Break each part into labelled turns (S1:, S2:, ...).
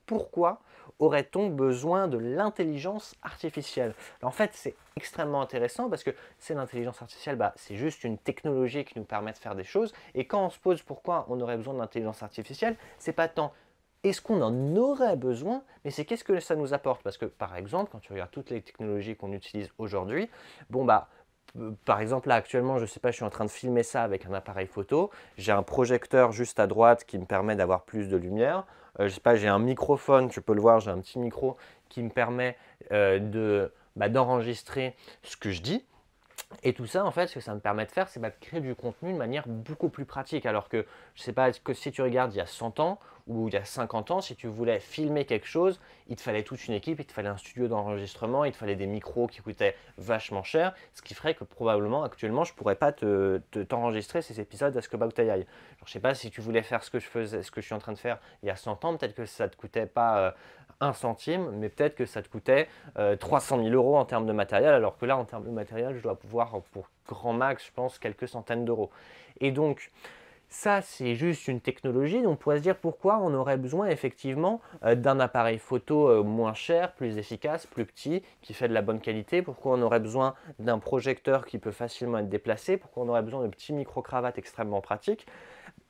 S1: pourquoi aurait-on besoin de l'intelligence artificielle? Alors, en fait, c'est extrêmement intéressant parce que c'est l'intelligence artificielle, c'est juste une technologie qui nous permet de faire des choses. Et quand on se pose pourquoi on aurait besoin de l'intelligence artificielle, c'est pas tant est-ce qu'on en aurait besoin, mais c'est qu'est-ce que ça nous apporte? Parce que par exemple, quand tu regardes toutes les technologies qu'on utilise aujourd'hui, bon par exemple là actuellement, je sais pas, je suis en train de filmer ça avec un appareil photo, j'ai un projecteur juste à droite qui me permet d'avoir plus de lumière, je sais pas, j'ai un microphone, tu peux le voir, j'ai un petit micro qui me permet d'enregistrer ce que je dis. Et tout ça, en fait, ce que ça me permet de faire, c'est de créer du contenu de manière beaucoup plus pratique. Alors que, je ne sais pas, que si tu regardes il y a 100 ans ou il y a 50 ans, si tu voulais filmer quelque chose, il te fallait toute une équipe, il te fallait un studio d'enregistrement, il te fallait des micros qui coûtaient vachement cher, ce qui ferait que probablement, actuellement, je ne pourrais pas t'enregistrer ces épisodes à ce que Baoutaïaï. Je ne sais pas si tu voulais faire ce que je faisais, ce que je suis en train de faire il y a 100 ans, peut-être que ça ne te coûtait pas un centime, mais peut-être que ça te coûtait 300 000 euros en termes de matériel, alors que là, en termes de matériel, je dois pouvoir, pour grand max, je pense, quelques centaines d'euros. Et donc, ça, c'est juste une technologie. Donc, on pourrait se dire pourquoi on aurait besoin effectivement d'un appareil photo moins cher, plus efficace, plus petit, qui fait de la bonne qualité. Pourquoi on aurait besoin d'un projecteur qui peut facilement être déplacé. Pourquoi on aurait besoin de petits micro-cravates extrêmement pratiques.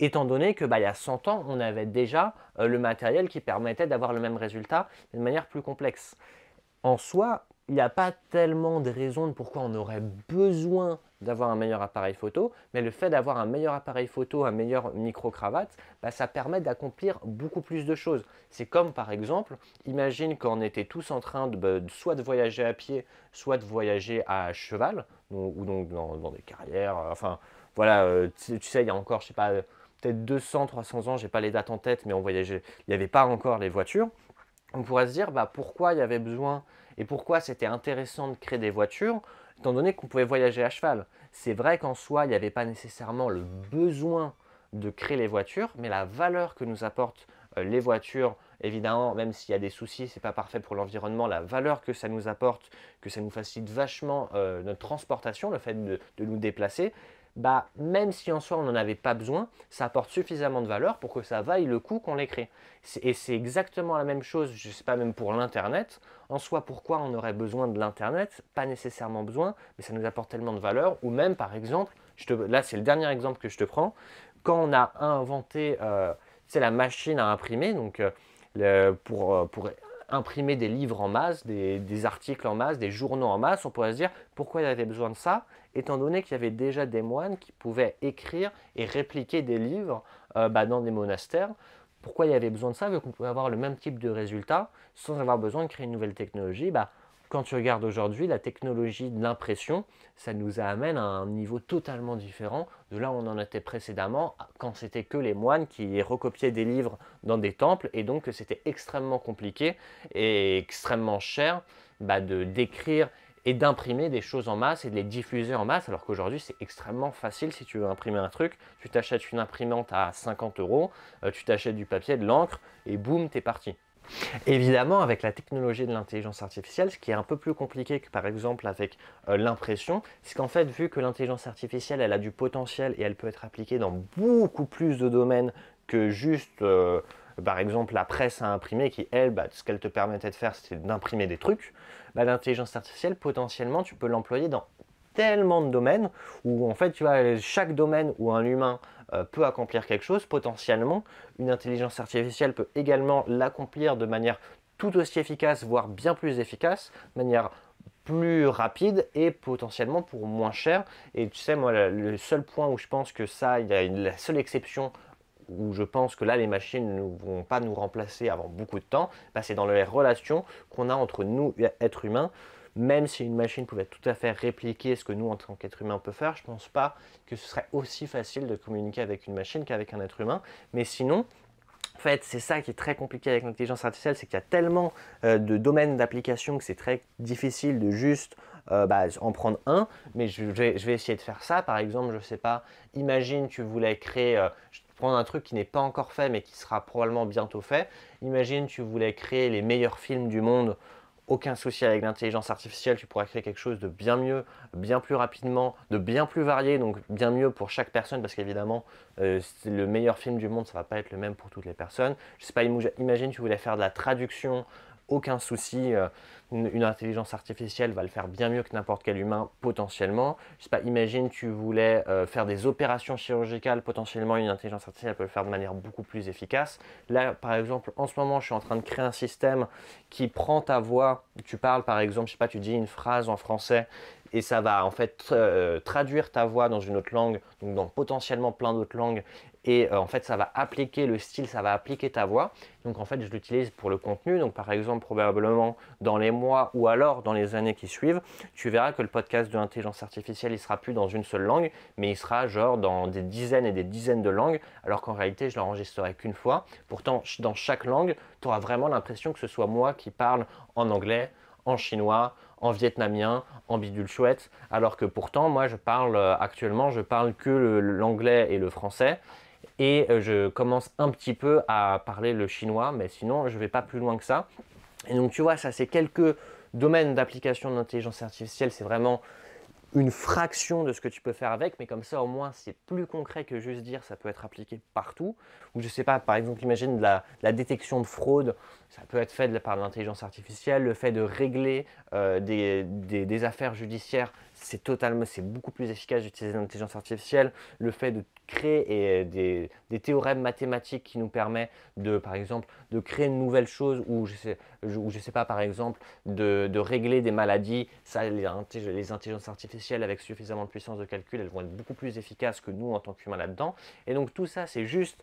S1: Étant donné que il y a 100 ans, on avait déjà le matériel qui permettait d'avoir le même résultat de manière plus complexe. En soi, il n'y a pas tellement de raisons de pourquoi on aurait besoin d'avoir un meilleur appareil photo, mais le fait d'avoir un meilleur appareil photo, un meilleur micro-cravate, ça permet d'accomplir beaucoup plus de choses. C'est comme par exemple, imagine quand on était tous en train soit de voyager à pied, soit de voyager à cheval, ou donc dans des carrières, enfin voilà, tu sais, il y a encore, je sais pas, peut-être 200, 300 ans, j'ai pas les dates en tête, mais on voyageait, il n'y avait pas encore les voitures. On pourrait se dire pourquoi il y avait besoin et pourquoi c'était intéressant de créer des voitures, étant donné qu'on pouvait voyager à cheval. C'est vrai qu'en soi, il n'y avait pas nécessairement le besoin de créer les voitures, mais la valeur que nous apportent les voitures, évidemment, même s'il y a des soucis, c'est pas parfait pour l'environnement, la valeur que ça nous apporte, que ça nous facilite vachement notre transportation, le fait de nous déplacer, même si en soi on n'en avait pas besoin, ça apporte suffisamment de valeur pour que ça vaille le coup qu'on les crée. Et c'est exactement la même chose, je ne sais pas, même pour l'Internet. En soi, pourquoi on aurait besoin de l'Internet? Pas nécessairement besoin, mais ça nous apporte tellement de valeur. Ou même, par exemple, là c'est le dernier exemple que je te prends, quand on a inventé la machine à imprimer, donc pour imprimer des livres en masse, des articles en masse, des journaux en masse, on pourrait se dire pourquoi il y avait besoin de ça, étant donné qu'il y avait déjà des moines qui pouvaient écrire et répliquer des livres dans des monastères. Pourquoi il y avait besoin de ça, vu qu'on pouvait avoir le même type de résultat sans avoir besoin de créer une nouvelle technologie. Quand tu regardes aujourd'hui, la technologie de l'impression, ça nous amène à un niveau totalement différent de là où on en était précédemment, quand c'était que les moines qui recopiaient des livres dans des temples, et donc c'était extrêmement compliqué et extrêmement cher de d'écrire et d'imprimer des choses en masse et de les diffuser en masse, alors qu'aujourd'hui c'est extrêmement facile. Si tu veux imprimer un truc, tu t'achètes une imprimante à 50 euros, tu t'achètes du papier, de l'encre, et boum, t'es parti. Évidemment, avec la technologie de l'intelligence artificielle, ce qui est un peu plus compliqué que par exemple avec l'impression, c'est qu'en fait, vu que l'intelligence artificielle, elle a du potentiel et elle peut être appliquée dans beaucoup plus de domaines que juste, par exemple, la presse à imprimer, qui, elle, ce qu'elle te permettait de faire, c'était d'imprimer des trucs. L'intelligence artificielle, potentiellement, tu peux l'employer dans tellement de domaines où, en fait, tu vois, chaque domaine où un humain peut accomplir quelque chose, potentiellement, une intelligence artificielle peut également l'accomplir de manière tout aussi efficace, voire bien plus efficace, de manière plus rapide et potentiellement pour moins cher. Et tu sais, moi, le seul point où je pense que ça, la seule exception où je pense que là, les machines ne vont pas nous remplacer avant beaucoup de temps, c'est dans les relations qu'on a entre nous, êtres humains. Même si une machine pouvait tout à fait répliquer ce que nous, en tant qu'être humain, on peut faire, je ne pense pas que ce serait aussi facile de communiquer avec une machine qu'avec un être humain. Mais sinon, en fait, c'est ça qui est très compliqué avec l'intelligence artificielle, c'est qu'il y a tellement de domaines d'application que c'est très difficile de juste en prendre un. Mais je vais essayer de faire ça. Par exemple, je ne sais pas, imagine tu voulais créer, je vais prendre un truc qui n'est pas encore fait mais qui sera probablement bientôt fait. Imagine tu voulais créer les meilleurs films du monde aucun souci avec l'intelligence artificielle, tu pourras créer quelque chose de bien mieux, bien plus rapidement, de bien plus varié, donc bien mieux pour chaque personne, parce qu'évidemment, le meilleur film du monde, ça ne va pas être le même pour toutes les personnes. Je sais pas, imagine tu voulais faire de la traduction, aucun souci, une intelligence artificielle va le faire bien mieux que n'importe quel humain potentiellement. Je sais pas, imagine tu voulais faire des opérations chirurgicales, potentiellement une intelligence artificielle peut le faire de manière beaucoup plus efficace. Là, par exemple, en ce moment, je suis en train de créer un système qui prend ta voix. Tu parles, par exemple, je sais pas, tu dis une phrase en français et ça va en fait traduire ta voix dans une autre langue, donc dans potentiellement plein d'autres langues. Et en fait, ça va appliquer le style, ça va appliquer ta voix. Donc en fait, je l'utilise pour le contenu. Donc par exemple, probablement dans les mois ou alors dans les années qui suivent, tu verras que le podcast de l'intelligence artificielle, il sera plus dans une seule langue, mais il sera genre dans des dizaines et des dizaines de langues, alors qu'en réalité, je l'enregistrerai qu'une fois. Pourtant, dans chaque langue, tu auras vraiment l'impression que ce soit moi qui parle en anglais, en chinois, en vietnamien, en bidule chouette, alors que pourtant, moi, je parle actuellement, je parle que l'anglais et le français. Et je commence un petit peu à parler le chinois, mais sinon je ne vais pas plus loin que ça. Et donc tu vois, ça c'est quelques domaines d'application de l'intelligence artificielle, c'est vraiment une fraction de ce que tu peux faire avec, mais comme ça au moins c'est plus concret que juste dire ça peut être appliqué partout. Ou je sais pas, par exemple, imagine de la détection de fraude, ça peut être fait par l'intelligence artificielle, le fait de régler des affaires judiciaires, c'est beaucoup plus efficace d'utiliser l'intelligence artificielle, le fait de créer des théorèmes mathématiques qui nous permettent de, par exemple, de créer une nouvelle chose ou je sais pas, par exemple, de régler des maladies, ça, les intelligences artificielles avec suffisamment de puissance de calcul, elles vont être beaucoup plus efficaces que nous en tant qu'humains là-dedans. Et donc tout ça, c'est juste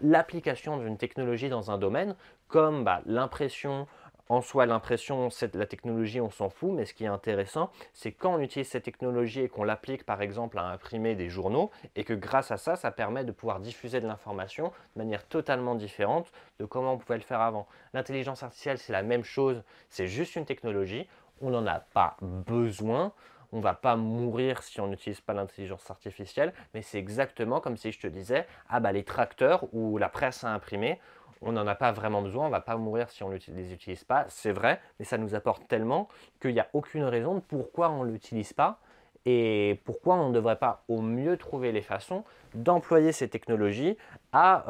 S1: l'application d'une technologie dans un domaine, comme l'impression. En soi, l'impression, la technologie, on s'en fout, mais ce qui est intéressant, c'est quand on utilise cette technologie et qu'on l'applique par exemple à imprimer des journaux, et que grâce à ça, ça permet de pouvoir diffuser de l'information de manière totalement différente de comment on pouvait le faire avant. L'intelligence artificielle, c'est la même chose, c'est juste une technologie, on n'en a pas besoin, on ne va pas mourir si on n'utilise pas l'intelligence artificielle, mais c'est exactement comme si je te disais, les tracteurs ou la presse à imprimer, on n'en a pas vraiment besoin, on ne va pas mourir si on ne les utilise pas, c'est vrai, mais ça nous apporte tellement qu'il n'y a aucune raison de pourquoi on ne l'utilise pas et pourquoi on ne devrait pas au mieux trouver les façons d'employer ces technologies à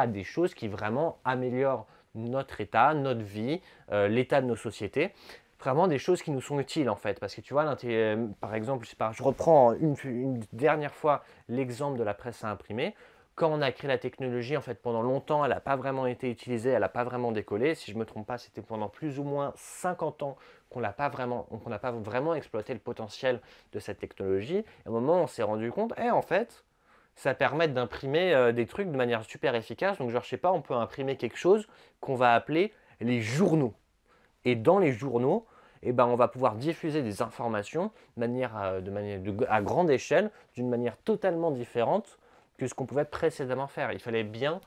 S1: des choses qui vraiment améliorent notre état, notre vie, l'état de nos sociétés. Vraiment des choses qui nous sont utiles en fait, parce que tu vois, par exemple, je reprends une dernière fois l'exemple de la presse à imprimer. Quand on a créé la technologie, en fait, pendant longtemps, elle n'a pas vraiment été utilisée, elle n'a pas vraiment décollé. Si je ne me trompe pas, c'était pendant plus ou moins 50 ans qu'on n'a pas vraiment exploité le potentiel de cette technologie. Et à un moment, on s'est rendu compte, en fait, ça permet d'imprimer des trucs de manière super efficace. Donc, genre, je sais pas, on peut imprimer quelque chose qu'on va appeler les journaux. Et dans les journaux, on va pouvoir diffuser des informations à grande échelle, d'une manière totalement différente que ce qu'on pouvait précédemment faire. Il fallait bien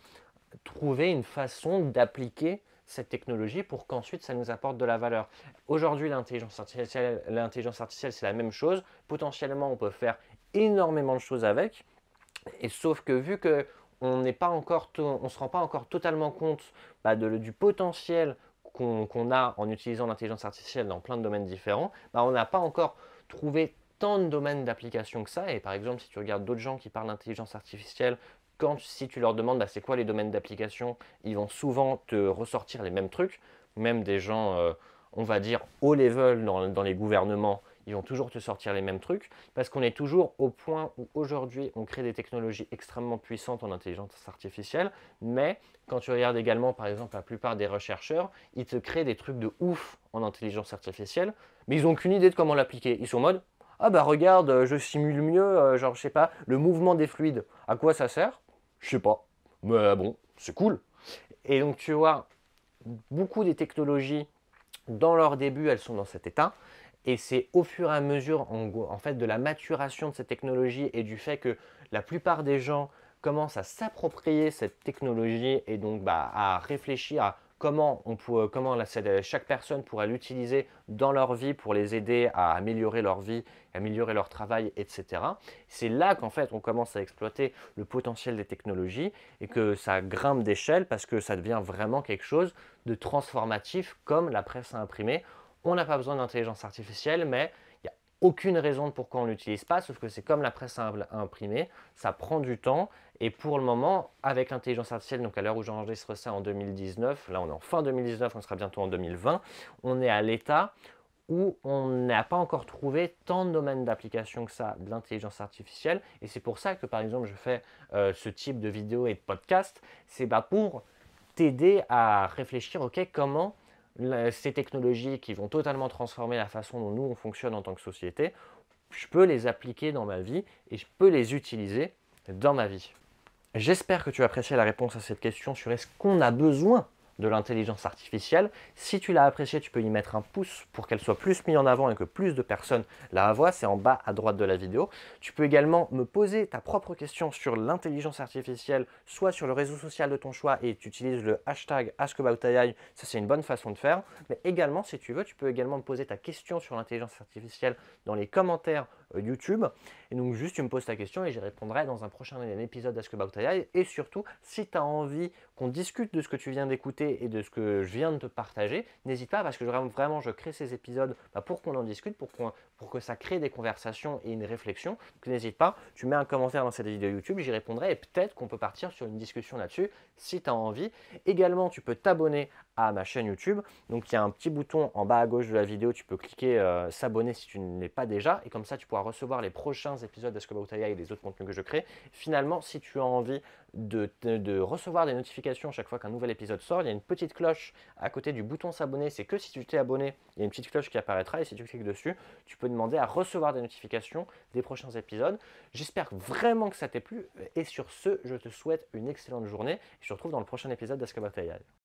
S1: trouver une façon d'appliquer cette technologie pour qu'ensuite ça nous apporte de la valeur. Aujourd'hui, l'intelligence artificielle, c'est la même chose. Potentiellement, on peut faire énormément de choses avec. Et sauf que vu que on ne se rend pas encore totalement compte du potentiel qu'on a en utilisant l'intelligence artificielle dans plein de domaines différents, on n'a pas encore trouvé tant de domaines d'application que ça. Et par exemple, si tu regardes d'autres gens qui parlent d'intelligence artificielle, si tu leur demandes c'est quoi les domaines d'application, ils vont souvent te ressortir les mêmes trucs. Même des gens, on va dire, haut level dans les gouvernements, ils vont toujours te sortir les mêmes trucs, parce qu'on est toujours au point où aujourd'hui on crée des technologies extrêmement puissantes en intelligence artificielle, mais quand tu regardes également par exemple la plupart des chercheurs, ils te créent des trucs de ouf en intelligence artificielle, mais ils n'ont qu'une idée de comment l'appliquer. Ils sont en mode, regarde, je simule mieux, je sais pas, le mouvement des fluides. À quoi ça sert? Je sais pas. Mais bon, c'est cool. Et donc tu vois, beaucoup des technologies, dans leur début, elles sont dans cet état. Et c'est au fur et à mesure en fait, de la maturation de cette technologie et du fait que la plupart des gens commencent à s'approprier cette technologie et donc à réfléchir à chaque personne pourrait l'utiliser dans leur vie pour les aider à améliorer leur vie, améliorer leur travail, etc. C'est là qu'en fait on commence à exploiter le potentiel des technologies et que ça grimpe d'échelle parce que ça devient vraiment quelque chose de transformatif comme la presse à imprimer. On n'a pas besoin d'intelligence artificielle, mais il n'y a aucune raison de pourquoi on ne l'utilise pas, sauf que c'est comme la presse à imprimer, ça prend du temps. Et pour le moment, avec l'intelligence artificielle, donc à l'heure où j'enregistre ça en 2019, là on est en fin 2019, on sera bientôt en 2020, on est à l'état où on n'a pas encore trouvé tant de domaines d'application que ça de l'intelligence artificielle. Et c'est pour ça que par exemple je fais ce type de vidéos et de podcasts, c'est pour t'aider à réfléchir, ok, comment ces technologies qui vont totalement transformer la façon dont nous on fonctionne en tant que société, je peux les appliquer dans ma vie et je peux les utiliser dans ma vie. J'espère que tu as apprécié la réponse à cette question sur est-ce qu'on a besoin de l'intelligence artificielle. Si tu l'as apprécié, tu peux y mettre un pouce pour qu'elle soit plus mise en avant et que plus de personnes la voient. C'est en bas à droite de la vidéo. Tu peux également me poser ta propre question sur l'intelligence artificielle, soit sur le réseau social de ton choix et tu utilises le hashtag AskAboutAI. Ça, c'est une bonne façon de faire. Mais également, si tu veux, tu peux également me poser ta question sur l'intelligence artificielle dans les commentaires YouTube. Et donc, juste, tu me poses ta question et j'y répondrai dans un prochain épisode d'AskAboutAI. Et surtout, si tu as envie qu'on discute de ce que tu viens d'écouter et de ce que je viens de te partager, n'hésite pas parce que vraiment je crée ces épisodes pour qu'on en discute, pour que ça crée des conversations et une réflexion. Donc n'hésite pas, tu mets un commentaire dans cette vidéo YouTube, j'y répondrai et peut-être qu'on peut partir sur une discussion là-dessus si tu as envie. Également, tu peux t'abonner à ma chaîne YouTube. Donc il y a un petit bouton en bas à gauche de la vidéo, tu peux cliquer s'abonner si tu ne l'es pas déjà et comme ça tu pourras recevoir les prochains épisodes d'AskAboutAI et des autres contenus que je crée. Finalement, si tu as envie de recevoir des notifications chaque fois qu'un nouvel épisode sort, il y a une petite cloche à côté du bouton s'abonner. C'est que si tu t'es abonné, il y a une petite cloche qui apparaîtra et si tu cliques dessus, tu peux demander à recevoir des notifications des prochains épisodes. J'espère vraiment que ça t'ait plu et sur ce, je te souhaite une excellente journée et je te retrouve dans le prochain épisode d'AskAboutAI.